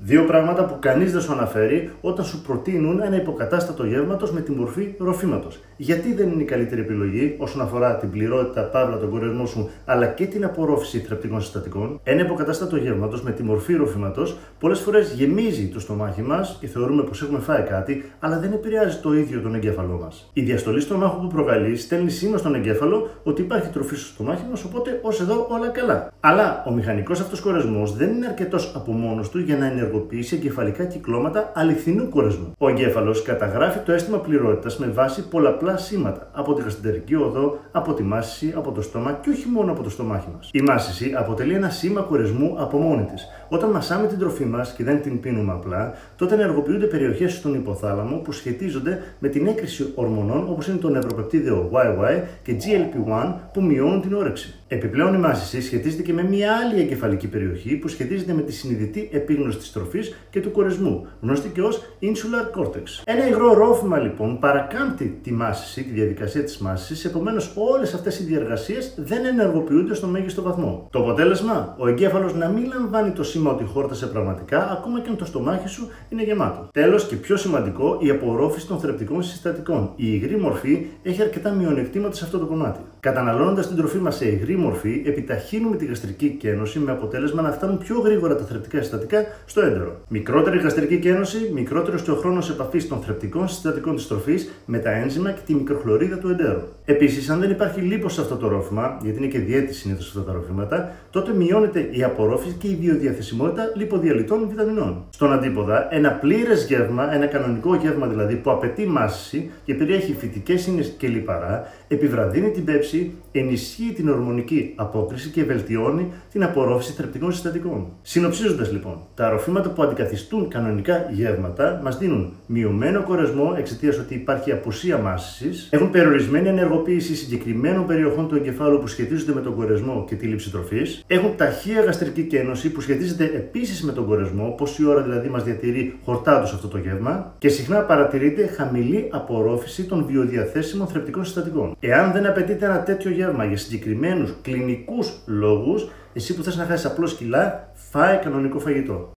Δύο πράγματα που κανείς δεν σου αναφέρει όταν σου προτείνουν ένα υποκατάστατο γεύματος με τη μορφή ροφήματος. Γιατί δεν είναι η καλύτερη επιλογή όσον αφορά την πληρότητα, παύλα, τον κορεσμό σου, αλλά και την απορρόφηση θρεπτικών συστατικών. Ένα υποκατάστατο γεύματος με τη μορφή ροφήματος πολλές φορές γεμίζει το στομάχι μας και θεωρούμε πως έχουμε φάει κάτι, αλλά δεν επηρεάζει το ίδιο τον εγκέφαλό μας. Η διαστολή στομάχου που προκαλεί στέλνει σήμα στον εγκέφαλο ότι υπάρχει τροφή στο στομάχι μας, οπότε ως εδώ όλα καλά. Αλλά ο μηχανικός αυτός κορεσμός δεν είναι αρκετός από μόνος του για να ενεργοποιήσει εγκεφαλικά κυκλώματα αληθινού κορεσμού. Ο εγκέφαλος καταγράφει το αίσθημα πληρότητας με βάση πολλαπλά σήματα από τη γαστρεντερική οδό, από τη μάσηση, από το στόμα και όχι μόνο από το στομάχι μας. Η μάσηση αποτελεί ένα σήμα κορεσμού από μόνη της. Όταν μασάμε την τροφή μας και δεν την πίνουμε απλά, τότε ενεργοποιούνται περιοχές στον υποθάλαμο που σχετίζονται με την έκρηση ορμονών όπως είναι το νευροπεπτίδιο YY και GLP-1 που μειώνουν την όρεξη. Επιπλέον, η μάσηση σχετίζεται και με μια άλλη εγκεφαλική περιοχή που σχετίζεται με τη συνειδητή επίγνωση της τροφής και του κορεσμού, γνωστή και ως insular cortex. Ένα υγρό ρόφημα λοιπόν παρακάμπτει τη μάσηση, τη διαδικασία της μάσησης, επομένως όλες αυτές οι διεργασίες δεν ενεργοποιούνται στο μέγιστο βαθμό. Το αποτέλεσμα, ο εγκέφαλος να μην λαμβάνει το σήμα ότι χόρτασε πραγματικά, ακόμα και αν το στομάχι σου είναι γεμάτο. Τέλος και πιο σημαντικό, η απορρόφηση των θρεπτικών συστατικών. Η υγρή μορφή έχει αρκετά μειονεκτήματα σε αυτό το κομμάτι. Καταναλώνοντας την τροφή μας σε υγρή μορφή, επιταχύνουμε τη γαστρική κένωση με αποτέλεσμα να φτάνουν πιο γρήγορα τα θρεπτικά συστατικά στο έντερο. Μικρότερη γαστρική κένωση, μικρότερος και ο χρόνος επαφής των θρεπτικών συστατικών της τροφής με τα ένζημα και τη μικροχλωρίδα του εντέρου. Επίσης, αν δεν υπάρχει λίπος σε αυτό το ρόφημα, γιατί είναι και διέτη συνήθως αυτά τα ροφήματα, τότε μειώνεται η απορρόφηση και η βιοδιαθεσιμότητα λιποδιαλυτών βιταμινών. Στον αντίποδα, ένα πλήρες γεύμα, ένα κανονικό γεύμα δηλαδή που απαιτεί μάσηση και περιέχει φυτικές ίνες και λιπαρά, επιβραδύνει την πέψη, ενισχύει την ορμονική απόκριση και βελτιώνει την απορρόφηση θρεπτικών συστατικών. Συνοψίζοντας λοιπόν, τα ροφήματα που αντικαθιστούν κανονικά γεύματα μας δίνουν μειωμένο κορεσμό εξαιτίας ότι υπάρχει απουσία μάσησης, έχουν περιορισμένη ενεργοποίηση συγκεκριμένων περιοχών του εγκεφάλου που σχετίζονται με τον κορεσμό και τη λήψη τροφής, έχουν ταχεία γαστρική κένωση που σχετίζεται επίσης με τον κορεσμό, πόση ώρα δηλαδή μας διατηρεί χορτάτος αυτό το γεύμα, και συχνά παρατηρείται χαμηλή απορρόφηση των βιοδιαθέσιμων θρεπτικών συστατικών. Εάν δεν απαιτείται ένα τέτοιο γεύμα για συγκεκριμένους κλινικούς λόγους, εσύ που θες να χάσεις απλώς κιλά, φάε κανονικό φαγητό.